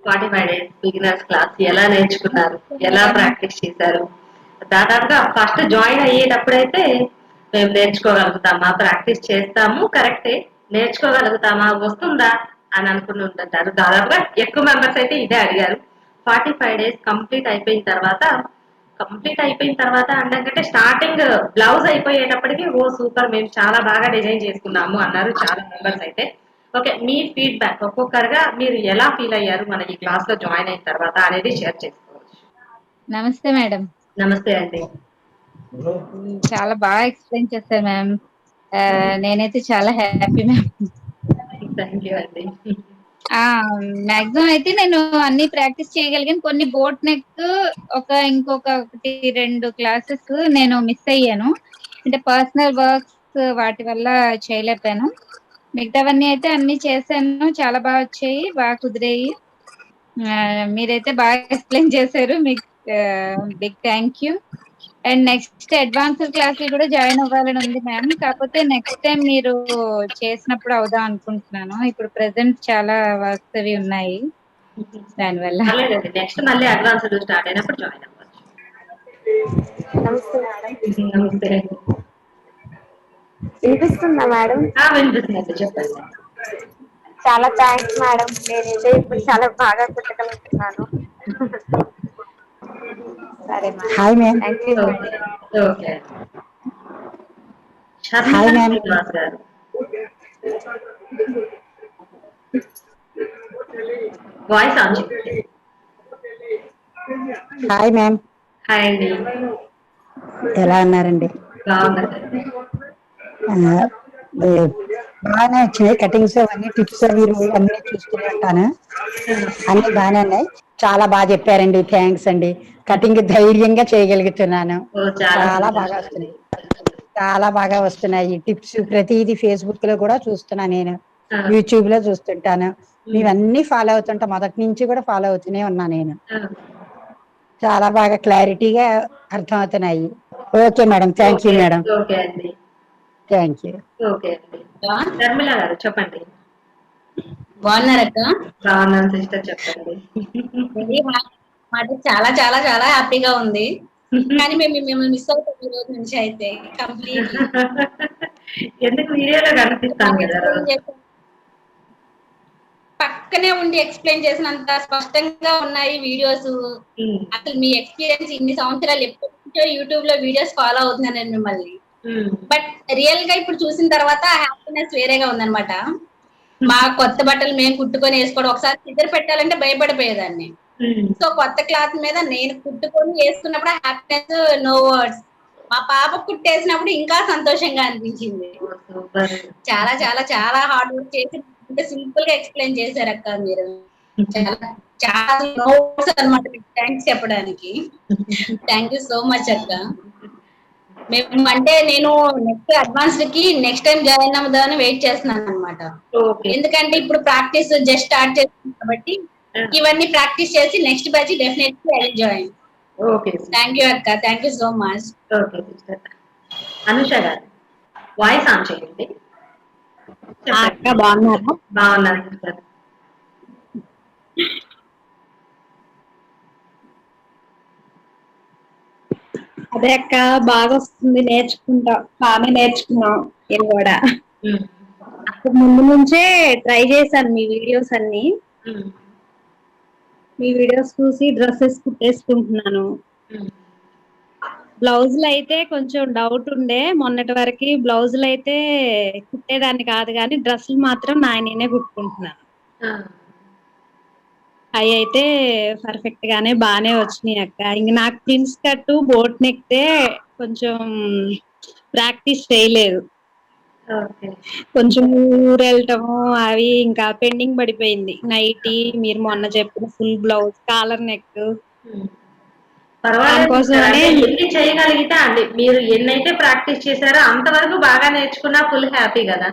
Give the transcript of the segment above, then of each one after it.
45 days beginners class ఎలా నేర్చుకున్నారు? నమస్తే ఎలా మేడం. ప్రాక్టీస్ చేశారు? దాదాపుగా ఫస్ట్ జాయిన్ అయ్యేటప్పుడైతే మేము నేర్చుకోగలుగుతామా? ప్రాక్టీస్ చేస్తాము కరెక్టే. నేర్చుకోగలుగుతామా? వస్తుందా? అని అనుకుని ఉంటుంటారు. దాదాపుగా ఎక్కువ మెంబర్స్ అయితే ఇదే అడిగారు. 45 డేస్ కంప్లీట్ అయిపోయిన తర్వాత అన్నాకంటే స్టార్టింగ్ బ్లౌజ్ అయిపోయేటప్పటికి ఓ సూపర్ మేము చాలా బాగా డిజైన్ చేసుకున్నాము అన్నారు చాలా మెంబర్స్ అయితే. ఓకే. మీ ఫీడ్‌బ్యాక్ ఒక్కొక్కరుగా మీరు ఎలా ఫీల్ అయ్యారు మన ఈ క్లాస్‌లో జాయిన్ అయిన తర్వాత అనేది షేర్ చేసుకోవచ్చు. నమస్తే మేడం. నమస్తే అండి. చాలా బాగా ఎక్స్‌ప్లెయిన్ చేశారు మ్యామ్. నేనైతే చాలా హ్యాపీ మ్యామ్. థ్యాంక్ యూ అండి. ఆ! మాక్సిమం అయితే నేను అన్నీ ప్రాక్టీస్ చేయగలిగాను. కొన్ని బోట్ నెక్ ఇంకొకటి 2 క్లాసెస్ నేను మిస్ అయ్యాను. అంటే పర్సనల్ వర్క్స్ వాటి వల్ల చేయలేకపోయాను. మిగతావన్నీ అయితే అన్నీ చేశాను. చాలా బా వచ్చాయి. బా కుదిరాయి. మీరైతే బాగా ఎక్స్‌ప్లెయిన్ చేశారు. మీకు big thank you. And next advanced క్లాస్‌లు కూడా జాయిన్ అవ్వాలని ఉంది మ్యామ్. కాకపోతే నెక్స్ట్ టైమ్ మీరు చేసినప్పుడు అవుదాం అనుకుంటున్నాను. ఇప్పుడు ప్రెజెంట్ చాలా వర్క్స్ అవి ఉన్నాయి. దానివల్ల. పర్లేదండి. నెక్స్ట్ మళ్ళీ అడ్వాన్స్‌డ్ స్టార్ట్ అయినప్పుడు జాయిన్ అవ్వచ్చు. నమస్తే మేడం. నమస్తే అండి. వినిపిస్తుందా మేడం? వినిపిస్తుందండి. చెప్పండి. చాలా థ్యాంక్స్ మేడం. నేనైతే ఇప్పుడు చాలా బాగా కుట్టగలుగుతున్నాను. సరే madam. Hi ma'am. Thank you okay. Madam. Okay. Sharmila hi ma'am. Srinivas గారు. వాయిస్ ఆన్ చేయండి. Hi ma'am. హాయ్ అండి. ఎలా ఉన్నారండి? బాగున్నారండి. ఆ, ఏ, బాగానే వచ్చినాయి కటింగ్స్ అవన్నీ టిప్స్ అవి అన్ని చూస్తూనే ఉంటాను. అన్ని బాగానే ఉన్నాయి. చాలా బాగా చెప్పారండి. థ్యాంక్స్ అండి. కటింగ్ ధైర్యంగా చేయగలుగుతున్నాను. ఓ చాలా చాలా బాగా సంతోషం అండి. వస్తున్నాయి. చాలా బాగా వస్తున్నాయి టిప్స్. ప్రతిదీ ఫేస్బుక్ లో కూడా చూస్తున్నా నేను. ఆ, యూట్యూబ్ లో చూస్తుంటాను. ఉమ్, మీవన్నీ ఫాలో అవుతుంటా. మొదటి నుంచి కూడా ఫాలో అవుతూనే ఉన్నా నేను. ఆ, చాలా బాగా క్లారిటీగా అర్థమవుతున్నాయి. Okay madam. Thank you okay madam. Okay అండి. Thank you. ఓకే అండి. షర్మిల గారు చెప్పండి. బాగున్నారక్క. బాగున్నాను సిస్టర్ చెప్పండి. వెరీ హ్యాపీ మాట. చాలా చాలా చాలా హ్యాపీగా ఉంది. కానీ మేము మిమ్మల్ని మిస్ అవుతాం ఈ రోజు నుంచి అయితే కంప్లీట్లీ. ఎందుకు వీడియోలో కనిపిస్తాను బాగా కదా ఎక్స్ప్లెయిన్ రోజు. చేశారు. పక్కనే ఉండి ఎక్స్ప్లెయిన్ చేసినంత స్పష్టంగా ఉన్నాయి వీడియోస్. ఉమ్, అసలు మీ ఎక్స్పీరియన్స్ ఇన్ని సంవత్సరాలు ఎప్పటి నుంచో యూట్యూబ్ లో వీడియోస్ ఫాలో అవుతున్నాను నేను మిమ్మల్ని. ఉమ్, బట్ రియల్ గా ఇప్పుడు చూసిన తర్వాత హ్యాపీనెస్ వేరేగా ఉందన్నమాట. మా కొత్త బట్టలు మేము కుట్టుకొని వేసుకోవడం, ఒకసారి నిద్ర పెట్టాలంటే భయపడిపోయేదాన్ని. ఉమ్. సో కొత్త క్లాత్ మీద నేను కుట్టుకొని వేసుకున్నప్పుడు హ్యాపీనెస్ నో వర్డ్స్. మా పాప కుట్టేసినప్పుడు ఇంకా సంతోషంగా అనిపించింది. ఓ సూపర్. చాలా చాలా చాలా హార్డ్ వర్క్ చేసి ఇంత సింపుల్ గా ఎక్స్ప్లెయిన్ చేశారు అక్క మీరు. చాలా చాలా నో వర్డ్స్ అనమాట మీకు థ్యాంక్స్ చెప్పడానికి. థ్యాంక్ యూ సో మచ్ అక్క. మేము అంటే నేను నెక్స్ట్ అడ్వాన్స్డ్ కి నెక్స్ట్ టైం జాయిన్ అవుదామని వెయిట్ చేస్తున్నాను అనమాట. ఓకే. ఎందుకంటే ఇప్పుడు ప్రాక్టీస్ జస్ట్ స్టార్ట్ చేస్తున్నాం కాబట్టి ఇవన్నీ ప్రాక్టీస్ చేసి next batch definitely I will join. Okay thank sister. You అక్క. Thank you so much. Okay sister. Anusha గారు వాయిస్ ఆన్ చేయండి. అక్క చెప్పండి. బాగున్నారా? బాగున్నాను సిస్టర్. అదే అక్క, బాగా వస్తుంది, నేర్చుకుంటా, బాగానే నేర్చుకున్నాం నేను కూడా. ఉమ్, అప్పుడు ముందు నుంచే ట్రై చేశాను మీ వీడియోస్ అన్ని. ఉమ్, మీ వీడియోస్ చూసి డ్రెస్సెస్ కుట్టేసుకుంటున్నాను. ఉమ్. బ్లౌజులు అయితే కొంచెం డౌట్ ఉండే మొన్నటి వరకు. బ్లౌజులు అయితే కుట్టేదాన్ని కాదు, కానీ డ్రెస్సులు మాత్రం నేనే కుట్టుకుంటున్నాను. ఆ, అవి అయితే పర్ఫెక్ట్ గానే బాగానే వచ్చినాయి అక్క. ఇంక నాకు ప్రిన్స్ కట్ బోట్ నెక్తే కొంచెం ప్రాక్టీస్ చేయలేదు. ఓకే. కొంచెం ఊరు వెళ్ళటము అవి ఇంకా పెండింగ్ పడిపోయింది. నైటీ మీరు మొన్న చెప్పిన ఫుల్ బ్లౌజ్ కాలర్ నెక్ ఉమ్. పర్వాలేదు దానికోసం సిస్టర్. అనే అంటే ఎన్ని చేయగలిగితే అండి మీరు ఎన్నైతే ప్రాక్టీస్ చేశారో అంతవరకు బాగా నేర్చుకున్నా ఫుల్ హ్యాపీ కదా.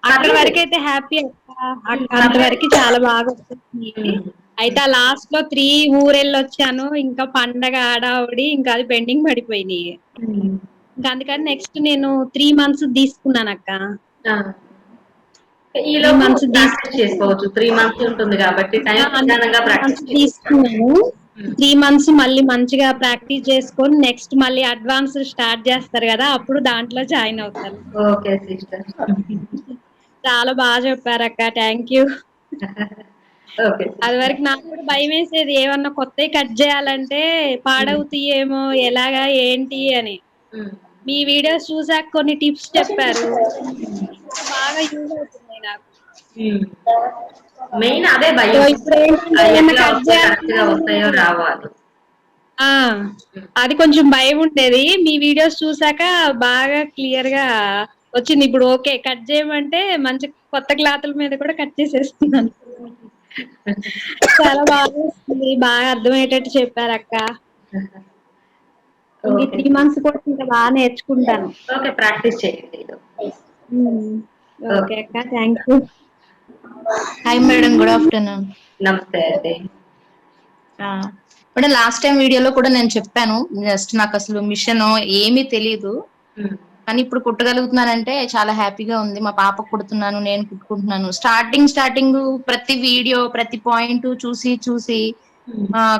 అక్కడ పర్లేదు. వరకు అయితే హ్యాపీ అక్క. పర్లేదు. అంతవరకు చాలా బాగా వస్తుంది. ఉమ్, అయితే ఆ లాస్ట్ లో 3 ఊరెళ్ళి వచ్చాను. ఇంకా పండగ ఆడావిడి ఇంకా అది పెండింగ్ పడిపోయినాయి. ఉమ్. ఇంకా అందుకని నెక్స్ట్ నేను 3 మంత్స్ తీసుకున్నాను అక్క. ఆ, ఈలో ప్రాక్టీస్ చేసుకోవచ్చు. 3 months ఉంటుంది కాబట్టి టైం నిదానంగా ప్రాక్టీస్ తీసుకున్నాను. 3 months మళ్ళీ మంచిగా ప్రాక్టీస్ చేసుకొని నెక్స్ట్ మళ్ళీ అడ్వాన్స్ స్టార్ట్ చేస్తారు కదా, అప్పుడు దాంట్లో జాయిన్ అవుతాను. Okay sister. చాలా బాగా చెప్పారు అక్క, థ్యాంక్ యూ. ఓకే. అది వరకు నాకు కూడా భయం వేసేది, ఏమన్నా కొత్తవి కట్ చేయాలంటే పాడవుతాయేమో, ఎలాగా ఏంటి అని. మీ వీడియోస్ చూసాక కొన్ని టిప్స్ చెప్పారు, బాగా యూజ్ అవుతున్నాయి నాకు. మెయిన్ అదే సో భయం, ఇప్పుడు ఏంటంటే ఏమన్నా ఎట్లా కట్ వస్తాయో కరెక్ట్ గా వస్తాయో చేయాలన్నా రావో అని. అది కొంచెం భయం ఉండేది. మీ వీడియోస్ చూసాక బాగా క్లియర్ గా వచ్చింది. ఇప్పుడు ఓకే, కట్ చేయమంటే మంచి కొత్త క్లాతుల మీద కూడా కట్ చేసేస్తున్నాను. చాలా బాగా వస్తుంది, బాగా అర్థమయ్యేటట్టు చెప్పారు అక్క. ఇంక 3 months కూడా ఇంకా బాగా నేర్చుకుంటాను. ఓకే, ప్రాక్టీస్ చేయండి. ఓకే అక్క, thank you. Hi madam, good afternoon. నమస్తే అండి. మేడం, లాస్ట్ టైం వీడియోలో కూడా నేను చెప్పాను, జస్ట్ నాకు అసలు మిషన్ ఏమీ తెలియదు, కానీ ఇప్పుడు కుట్టగలుగుతున్నానంటే చాలా హ్యాపీగా ఉంది. మా పాపకు కుడుతున్నాను, నేను కుట్టుకుంటున్నాను. స్టార్టింగ్ ప్రతి వీడియో ప్రతి పాయింట్ చూసి చూసి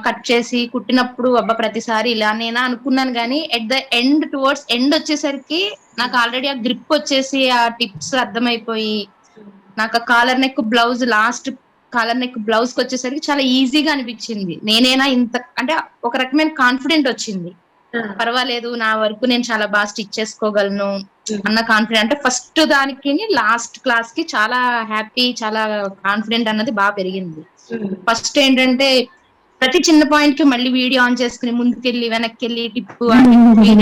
కట్ చేసి కుట్టినప్పుడు అబ్బా ప్రతిసారి ఇలానేనా అనుకున్నాను, కానీ at the end towards end వచ్చేసరికి నాకు ఆల్రెడీ ఆ గ్రిప్ వచ్చేసి ఆ టిప్స్ అర్థమైపోయి నాకు ఆ collar neck blouse last collar neck blouse కి వచ్చేసరికి చాలా ఈజీగా అనిపించింది. నేనేనా ఇంత అంటే ఒక రకమైన కాన్ఫిడెంట్ వచ్చింది. పర్వాలేదు, నా వరకు నేను చాలా బాగా స్టిచ్ చేసుకోగలను అన్న కాన్ఫిడెంట్, అంటే ఫస్ట్ దానికి లాస్ట్ క్లాస్ కి చాలా హ్యాపీ, చాలా కాన్ఫిడెంట్ అన్నది బాగా పెరిగింది. ఫస్ట్ ఏంటంటే ప్రతి చిన్న పాయింట్ కి మళ్ళీ వీడియో ఆన్ చేసుకుని ముందుకెళ్ళి వెనక్కి టిప్పు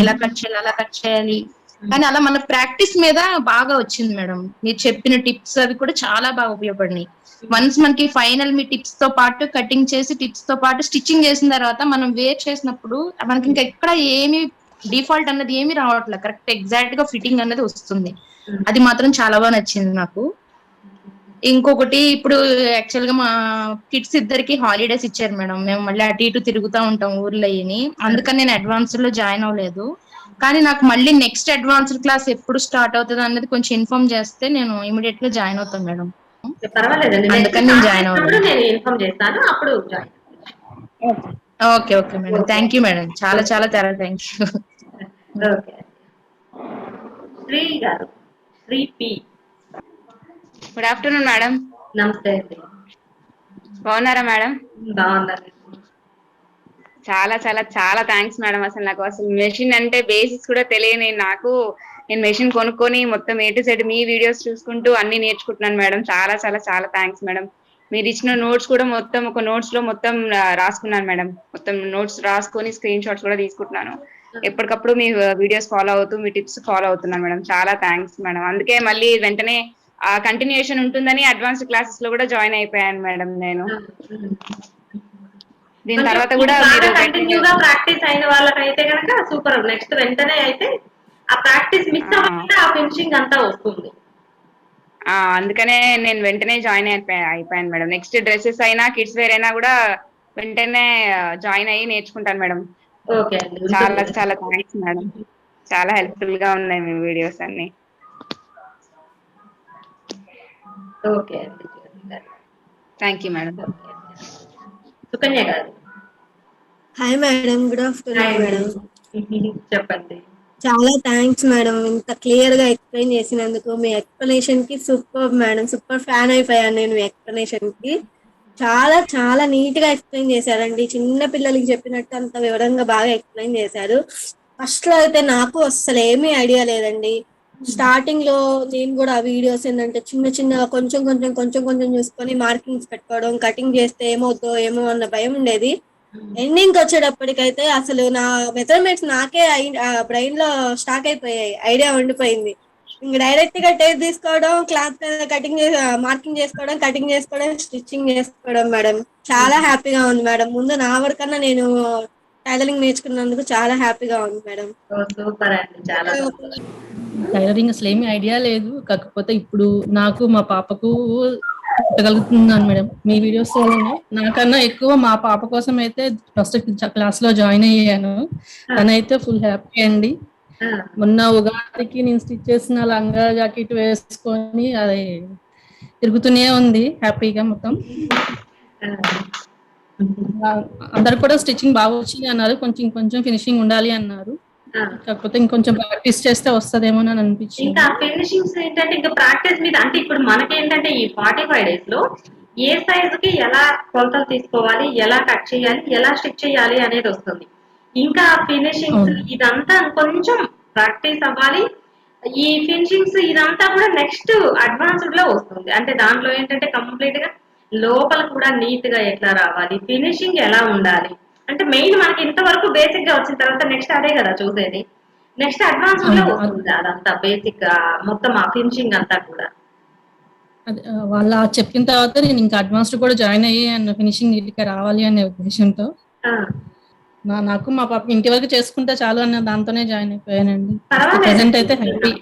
ఇలా కట్ చేయాలి అలా కట్ చేయాలి, కానీ అలా మన ప్రాక్టీస్ మీద బాగా వచ్చింది మేడం. మీరు చెప్పిన టిప్స్ అవి కూడా చాలా బాగా ఉపయోగపడినాయి. వన్స్ మనకి ఫైనల్ మీ టిప్స్ తో పాటు కటింగ్ చేసి టిప్స్ తో పాటు స్టిచ్చింగ్ చేసిన తర్వాత మనం వేర్ చేసినప్పుడు మనకి ఇంకా ఎక్కడ ఏమి డిఫాల్ట్ అన్నది ఏమి రావట్లేదు, కరెక్ట్ ఎగ్జాక్ట్ గా ఫిట్టింగ్ అన్నది వస్తుంది. అది మాత్రం చాలా బాగా నచ్చింది నాకు. ఇంకొకటి, ఇప్పుడు యాక్చువల్ గా మా కిడ్స్ ఇద్దరికి హాలిడేస్ ఇచ్చారు మేడం. మేము మళ్ళీ అటు ఇటు తిరుగుతూ ఉంటాం ఊర్లో అయ్యి, అందుకని నేను అడ్వాన్స్డ్ లో జాయిన్ అవ్వలేదు. కానీ నాకు మళ్ళీ నెక్స్ట్ అడ్వాన్స్డ్ క్లాస్ ఎప్పుడు స్టార్ట్ అవుతుంది అన్నది కొంచెం ఇన్ఫార్మ్ చేస్తే నేను ఇమీడియట్ గా జాయిన్ అవుతాను మేడం. పర్వాలేదండి, అందుకని నేను జాయిన్ అవ్వలేదు. నేను ఇన్ఫార్మ్ చేస్తాను, అప్పుడు join. Okay okay madam, thank you madam, చాలా చాలా చాలా థ్యాంక్ యూ. ఓకే. శ్రీ గారు, Sri P. Good afternoon madam. నమస్తే అండి. బాగున్నారా మేడం? బాగున్నారు. చాలా చాలా చాలా థ్యాంక్స్ మేడం. అసలు మెషిన్ అంటే బేసిక్స్ కూడా తెలియని నాకు, నేను మెషిన్ కొనుక్కొని మొత్తం A to Z me videos చూసుకుంటూ అన్ని నేర్చుకుంటున్నాను మేడం. చాలా చాలా చాలా థ్యాంక్స్ మేడం. మీరు ఇచ్చిన నోట్స్ కూడా మొత్తం ఒక నోట్స్ లో మొత్తం రాసుకున్నాను మేడం. మొత్తం నోట్స్ రాసుకొని స్క్రీన్ షాట్స్ కూడా తీసుకుంటున్నాను. ఎప్పటికప్పుడు మీ వీడియోస్ ఫాలో అవుతూ మీ టిప్స్ ఫాలో అవుతున్నాను మేడం. చాలా థ్యాంక్స్ మేడం. అందుకే మళ్ళీ వెంటనే ఆ కంటిన్యూషన్ ఉంటుందని అడ్వాన్స్ క్లాసెస్ లో కూడా జాయిన్ అయిపోయాను మేడం నేను. దీని తర్వాత కూడా బాగా కంటిన్యూగా ప్రాక్టీస్ అయిన వాళ్ళకైతే కనుక సూపర్. నెక్స్ట్ వెంటనే అయితే ఆ ప్రాక్టీస్ మిస్ అవ్వకుండా ఆ ఫినిషింగ్ అంతా వస్తుంది. అందుకనే నేను వెంటనే జాయిన్ అయిపోయాను మేడం. నెక్స్ట్ డ్రెస్సెస్ అయినా కిడ్స్ వేర్ అయినా కూడా వెంటనే జాయిన్ అయ్యి నేర్చుకుంటాను మేడం. ఓకే అండి, చాలా చాలా థ్యాంక్స్ మేడం. చాలా హెల్ప్ఫుల్ గా ఉన్నాయి మీ వీడియోస్ అన్ని. ఓకే అండి, థ్యాంక్ యూ మేడం. సుకన్య గారు. Hi madam, good afternoon madam. చెప్పండి. చాలా థ్యాంక్స్ మేడం, ఇంత క్లియర్ గా ఎక్స్ప్లెయిన్ చేసినందుకు. మీ ఎక్స్ప్లెనేషన్ కి సూపర్ మేడం, సూపర్ ఫ్యాన్ అయిపోయాను నేను మీ ఎక్స్ప్లెనేషన్ కి. చాలా చాలా నీట్ గా ఎక్స్ప్లెయిన్ చేశారండి. చిన్న పిల్లలకి చెప్పినట్టు అంత వివరంగా బాగా ఎక్స్ప్లెయిన్ చేశారు. ఫస్ట్ లో అయితే నాకు అస్సలు ఏమీ ఐడియా లేదండి. స్టార్టింగ్ లో నేను కూడా ఆ వీడియోస్ ఏంటంటే చిన్న చిన్నగా కొంచెం కొంచెం కొంచెం కొంచెం చూసుకొని మార్కింగ్స్ పెట్టుకోవడం, కటింగ్ చేస్తే ఏమవుతుందో ఏమో అన్న భయం ఉండేది. ఎండింగ్ వచ్చేటప్పటికైతే అసలు నా మెజర్మెంట్స్ నాకే బ్రెయిన్ లో స్టాక్ అయిపోయాయి, ఐడియా ఉండిపోయింది. ఇంక డైరెక్ట్ గా టేప్ తీసుకోవడం, క్లాత్ కటింగ్ మార్కింగ్ చేసుకోవడం, కటింగ్ చేసుకోవడం, స్టిచ్చింగ్ చేసుకోవడం మేడం. చాలా హ్యాపీగా ఉంది మేడం. ముందు నా వరకన్నా నేను టైలరింగ్ నేర్చుకున్నందుకు చాలా హ్యాపీగా ఉంది మేడం. సూపర్ అండి, చాలా టైలరింగ్ అసలు ఏమీ ఐడియా లేదు, కాకపోతే ఇప్పుడు నాకు మా పాపకు కుట్టగలుగుతున్నాను మేడం. మీ వీడియోస్ వల్లనే నాకన్నా ఎక్కువ మా పాప కోసం అయితే ఫస్ట్ క్లాస్ లో జాయిన్ అయ్యాను. తనైతే ఫుల్ హ్యాపీ అండి. మొన్న ఉగాదికి నేను స్టిచ్ చేసిన లంగా జాకెట్ వేసుకొని అది తిరుగుతూనే ఉంది హ్యాపీగా మొత్తం. అందరు కూడా స్టిచ్చింగ్ బాగా వచ్చింది అన్నారు, కొంచెం కొంచెం ఫినిషింగ్ ఉండాలి అన్నారు. కాకపోతే ఇంకొంచెం ప్రాక్టీస్ చేస్తే వస్తదేమో అని అనిపించింది. ఇంకా ఫినిషింగ్స్ ఏంటంటే ఇంకా ప్రాక్టీస్ మీద, అంటే ఇప్పుడు మనకేంటంటే ఈ 45 days లో ఏ సైజ్ కి ఎలా కొలతలు తీసుకోవాలి, ఎలా కట్ చేయాలి, ఎలా స్టిచ్ చేయాలి అనేది వస్తుంది. ఇంకా ఫినిషింగ్స్ ఇదంతా కొంచెం ప్రాక్టీస్ అవ్వాలి. ఈ ఫినిషింగ్స్ ఇదంతా కూడా నెక్స్ట్ అడ్వాన్స్డ్ లో వస్తుంది. అంటే దాంట్లో ఏంటంటే కంప్లీట్ గా లోపల కూడా నీట్ గా ఎట్లా రావాలి, ఫినిషింగ్ ఎలా ఉండాలి, అంటే మెయిన్ మనకి ఇంతవరకు బేసిక్ గా వచ్చిన తర్వాత నెక్స్ట్ అదే కదా చూసేది. నెక్స్ట్ అడ్వాన్స్డ్ లో వస్తుంది అదంతా బేసిక్ మొత్తం ఆ ఫినిషింగ్ అంతా కూడా. వాళ్ళ చెప్పిన తర్వాత నేను ఇంకా అడ్వాన్స్డ్ కూడా జాయిన్ అయ్యి అండ్ ఫినిషింగ్ నీట్గా రావాలి అనే ఉద్దేశంతో నాకు మా పాప ఇంటి వరకు చేసుకుంటే చాలు అన్న దాంతోనే జాయిన్ అయిపోయానండి. ప్రెసెంట్ అయితే హ్యాపీ.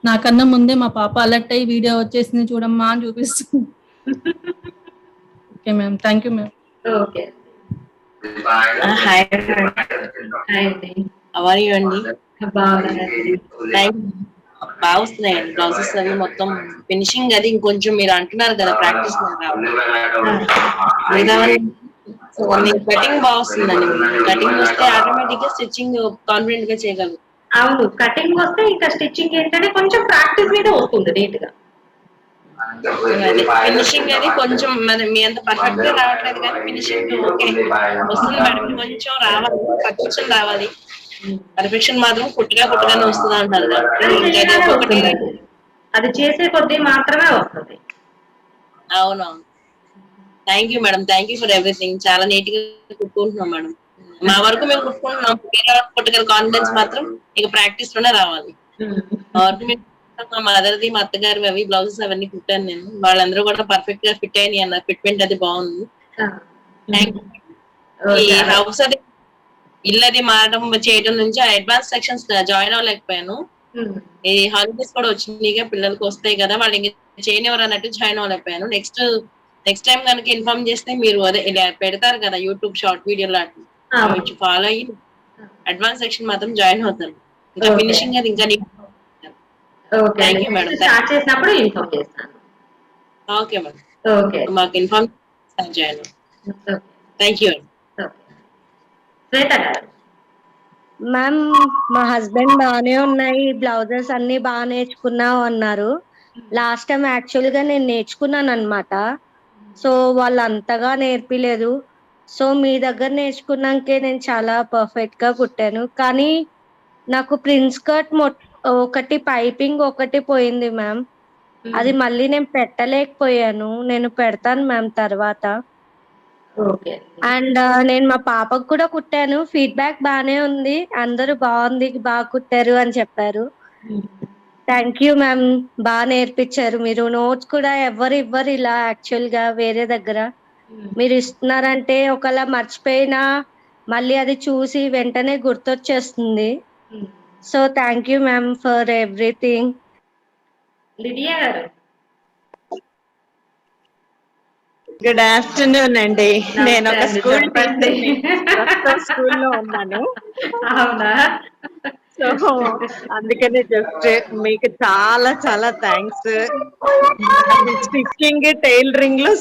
నాకన్నా ముందే మా పాప అలర్ట్ అయ్యి వీడియో వచ్చేసింది చూడమ్మా అని చూపిస్తుంది. Okay ma'am, thank you ma'am. Okay, hi అండి, అవర్ యూ అండి? బాగా వస్తున్నాయండి బ్లౌజెస్ అవి, మొత్తం ఫినిషింగ్ అది ఇంకొంచెం మీరు అంటున్నారు కదా ప్రాక్టీస్ కటింగ్ బాగా వస్తుందండి. కటింగ్ వస్తే ఆటోమేటిక్ గా స్టిచ్చింగ్ కాన్ఫిడెంట్ గా చేయగలరు. అవును, కటింగ్ వస్తే ఇంకా స్టిచ్చింగ్ ఏంటంటే కొంచెం ప్రాక్టీస్ మీద వస్తుంది నీట్ గా. ఫినిషింగ్ అది కొంచెం మీ అంత పర్ఫెక్ట్ గా రావట్లేదు కానీ ఫినిషింగ్ ఓకే వస్తుంది మేడం. కొంచెం రావాలి, పర్ఫెక్షన్ రావాలి. పర్ఫెక్షన్ మాత్రం పుట్టుగానే వస్తుంది అంటారు. అది చేసే కొద్దీ మాత్రమే వస్తుంది. అవునవును. Thank you madam, thank you for everything. చాలా నీట్ గా కుట్టుకుంటున్నాం మేడం. మా వరకు మేము కుట్టుకుంటున్నాం, కుట్టగల కాన్ఫిడెన్స్ మాత్రం ఇక ప్రాక్టీస్ లోనే రావాలి. మా మదర్ది, మా అత్తగారి అవి బ్లౌజెస్ అవన్నీ కుట్టాను నేను. వాళ్ళందరూ కూడా పర్ఫెక్ట్ గా ఫిట్ అయినాయి అన్నారు. ఫిట్మెంట్ అది బాగుంది. ఈ హౌస్ అది ఇల్లు అది మారడం చేయడం నుంచి అడ్వాన్స్ సెక్షన్స్ జాయిన్ అవ్వలేకపోయాను. ఈ హాలిడేస్ కూడా వచ్చినాయిగా, పిల్లలకి వస్తాయి కదా, వాళ్ళు ఇంకా చేయనివ్వరు అన్నట్టు జాయిన్ అవ్వలేకపోయాను. నెక్స్ట్ టైం కనుక ఇన్ఫార్మ్ చేస్తే మీరు అదే ఇలా పెడతారు కదా యూట్యూబ్ షార్ట్ వీడియో లాంటి, అవి ఫాలో అయ్యి అడ్వాన్స్ సెక్షన్ మాత్రం జాయిన్ అవుతాను. ఇంకా ఫినిషింగ్ అది ఇంకా థ్యాంక్ యూ మేడం. స్టార్ట్ చేసినప్పుడు ఇన్ఫార్మ్ చేస్తాను. ఓకే మేడం, ఓకే మాకు inform join. Thank you. Shweta గారు. మ్యామ్, మా హస్బెండ్ బాగానే ఉన్నాయి, బ్లౌజెస్ అన్ని బాగా నేర్చుకున్నావు అన్నారు. లాస్ట్ టైం యాక్చువల్ గా నేను నేర్చుకున్నాను అనమాట. సో వాళ్ళు అంతగా నేర్పిలేదు. సో మీ దగ్గర నేర్చుకున్నాకే నేను చాలా పర్ఫెక్ట్ గా కుట్టాను. కానీ నాకు ప్రిన్స్ కట్ ఒకటి పైపింగ్ ఒకటి పోయింది మ్యామ్. అది మళ్ళీ నేను పెట్టలేకపోయాను. నేను పెడతాను మ్యామ్ తర్వాత. అండ్ నేను మా పాపకు కూడా కుట్టాను. ఫీడ్బ్యాక్ బాగానే ఉంది, అందరూ బాగుంది, బాగా కుట్టారు అని చెప్పారు. థ్యాంక్ యూ మ్యామ్, బాగా నేర్పించారు. మీరు నోట్స్ కూడా ఎవరు ఇవ్వరు ఇలా యాక్చువల్ గా వేరే దగ్గర. మీరు ఇస్తున్నారంటే ఒకలా మర్చిపోయినా మళ్ళీ అది చూసి వెంటనే గుర్తొచ్చేస్తుంది. So thank you ma'am for everything. Lydia గారు. గుడ్ ఆఫ్టర్నూన్ అండి. నేను ఒక స్కూల్ టీచర్ని, ప్రస్తుతం స్కూల్లో ఉన్నాను. అవునా? సో అందుకనే జస్ట్ మీకు చాలా చాలా థ్యాంక్స్. స్టిచ్చింగ్ టైలరింగ్ లో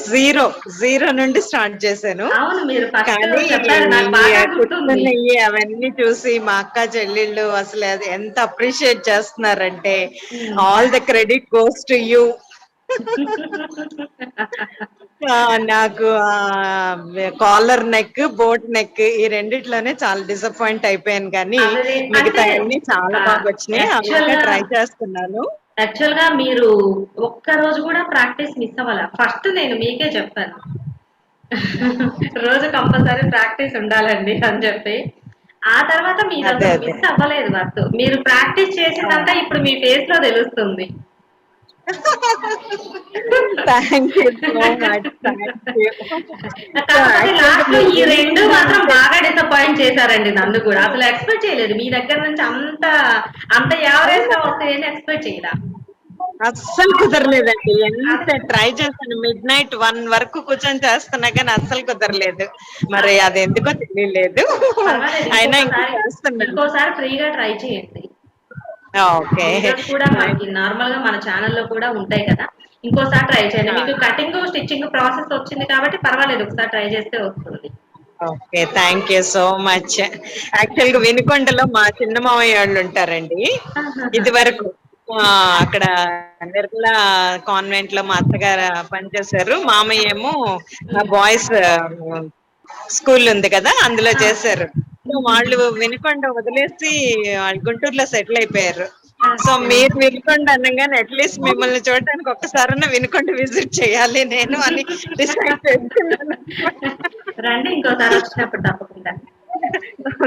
జీరో నుండి స్టార్ట్ చేశాను. కానీ కుట్టుకున్నవి అవన్నీ చూసి మా అక్క చెల్లెళ్ళు అసలు అది ఎంత అప్రిషియేట్ చేస్తున్నారంటే, all the credit goes to you. నాకు కాలర్ నెక్, బోట్ నెక్ ఈ రెండిట్లోనే చాలా డిసప్పాయింట్ అయిపోయాను. కానీ మిగతా అన్ని చాలా బాగా వచ్చినాయి. అలాగే ట్రై చేస్తున్నాను. యాక్చువల్ గా మీరు ఒక్క రోజు కూడా ప్రాక్టీస్ మిస్ అవ్వాలి. ఫస్ట్ నేను మీకే చెప్తాను, రోజు కంపల్సరీ ప్రాక్టీస్ ఉండాలండి అని చెప్పి. ఆ తర్వాత మీరు అసలు మిస్ అవ్వలేదు వర్క్. మీరు ప్రాక్టీస్ చేసిందంతా ఇప్పుడు మీ ఫేస్ లో తెలుస్తుంది. Thank you so much. కాకపోతే లాస్ట్ లో ఈ రెండు మాత్రం బాగా డిసప్పాయింట్ చేశారండి నన్ను కూడా. అసలు ఎక్స్పెక్ట్ చేయలేదు మీ దగ్గర నుంచి అంత యావరేజ్ గా వస్తాయని ఎక్స్పెక్ట్ చేయరా. అస్సలు కుదరలేదండి. ఎంత ట్రై చేస్తాను, మిడ్ నైట్ 1 వరకు కూర్చొని చేస్తున్నా కానీ అస్సలు కుదరలేదు. మరి అది ఎందుకో తెలియలేదు. అయినా ఇంకా చేస్తున్నాను. ఇంకోసారి ఫ్రీగా ట్రై చేయండి. ఓకే. వీడియోస్ కూడా మనకి నార్మల్ గా మన ఛానల్లో కూడా ఉంటాయి కదా, ఇంకోసారి ట్రై చేయండి. మీకు కటింగ్ స్టిచ్చింగ్ ప్రాసెస్ వచ్చింది కాబట్టి పర్వాలేదు, ఒకసారి ట్రై చేస్తే వస్తుంది. Okay, thank you so much. Actual గా వినుకొండలో మా చిన్న మామయ్య వాళ్ళు ఉంటారండి. ఇది వరకు అక్కడ నిర్మల కాన్వెంట్ లో మా అత్తగారు పనిచేశారు. మామయ్య ఏమో బాయ్స్ స్కూల్ ఉంది కదా, అందులో చేశారు. సో వాళ్ళు వినుకొండ వదిలేసి వాళ్ళు గుంటూరులో సెటిల్ అయిపోయారు. సో మీరు వినుకొండ అనగానే అట్లీస్ట్ మిమ్మల్ని చూడడానికి ఒక్కసారన్నా వినుకొండ విజిట్ చేయాలి నేను అని డిసైడ్ చేసుకున్నాను. రండి ఇంకోసారి వచ్చినప్పుడు తప్పకుండా.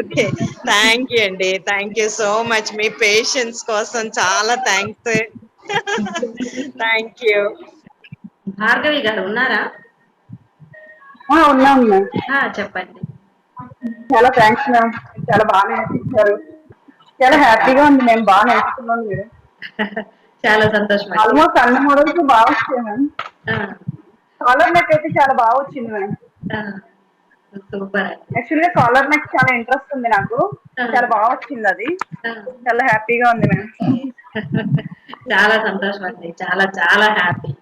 ఓకే, థ్యాంక్ యూ అండి, thank you so much. Me patience కోసం చాలా థ్యాంక్స్. Thank you. భార్గవి గారు ఉన్నారా? ఉన్నాం మ్యామ్. చెప్పండి. చాలా థ్యాంక్స్ మ్యామ్, చాలా బాగా నేర్పించారు. చాలా హ్యాపీగా ఉంది, మేము బాగా నేర్చుకున్నాం మీరు. చాలా సంతోషం. ఆల్మోస్ట్ అన్ని మోడల్స్ బాగా వచ్చాయి మ్యామ్. కాలర్ నెక్ అయితే చాలా బాగా వచ్చింది మ్యామ్. సూపర్. యాక్చువల్ గా కాలర్ నెక్ చాలా ఇంట్రెస్ట్ ఉంది నాకు, చాలా బాగా వచ్చింది అది. చాలా హ్యాపీగా ఉంది మ్యామ్. చాలా సంతోషం అండి, చాలా చాలా హ్యాపీ.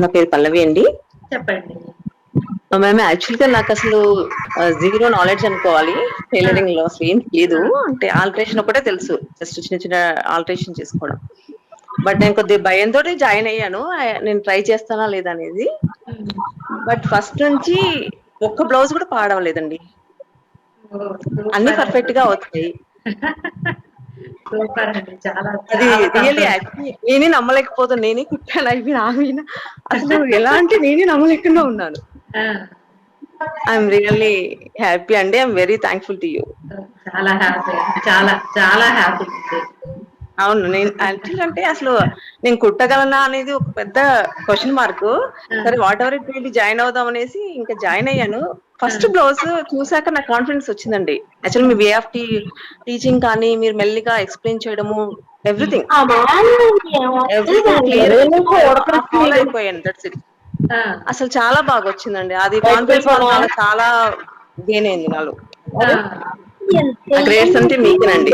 నా పేరు పల్లవి అండి. చెప్పండి మ్యామ్. యాక్చువల్ గా నాకు అసలు జీరో నాలెడ్జ్ అనుకోవాలి, టైలరింగ్ లో అసలు ఏం లేదు. అంటే ఆల్టరేషన్ ఒకటే తెలుసు, జస్ట్ చిన్న చిన్న ఆల్టరేషన్ చేసుకోవడం. బట్ నేను కొద్దిగా భయంతో జాయిన్ అయ్యాను, నేను ట్రై చేస్తానా లేదా అనేది. బట్ ఫస్ట్ నుంచి ఒక్క బ్లౌజ్ కూడా పాడడం లేదండి, అన్ని పర్ఫెక్ట్ గా అవుతాయి. అది రియల్లీ యాక్చువల్లీ నేనే నమ్మలేకపోతాను, నేనే కుట్టాను అవి నావైనా అసలు ఎలా అంటే నేనే నమ్మలేకుండా ఉన్నాను. ఐఎమ్ రియల్లీ హ్యాపీ అండి, I'm very thankful to you. చాలా హ్యాపీ, చాలా చాలా హ్యాపీ. అవును, నేను యాక్చువల్ అంటే అసలు నేను కుట్టగలనా అనేది ఒక పెద్ద క్వశ్చన్ మార్క్. సరే what ever it will join అవుదాం అనేసి ఇంకా జాయిన్ అయ్యాను. ఫస్ట్ బ్లౌజ్ చూసాక నాకు కాన్ఫిడెన్స్ వచ్చిందండి. Actual me way of teaching కానీ మీరు మెల్లిగా ఎక్స్ప్లెయిన్ చేయడము, ఎవ్రీథింగ్ ఫాలో అయిపోయాను. That's it. అసలు చాలా బాగా వచ్చిందండి, అది కాన్ఫిడెన్స్ వల్ల చాలా గెయిన్ అయింది నాలో. గ్రేట్స్ అంటే మీకేనండి.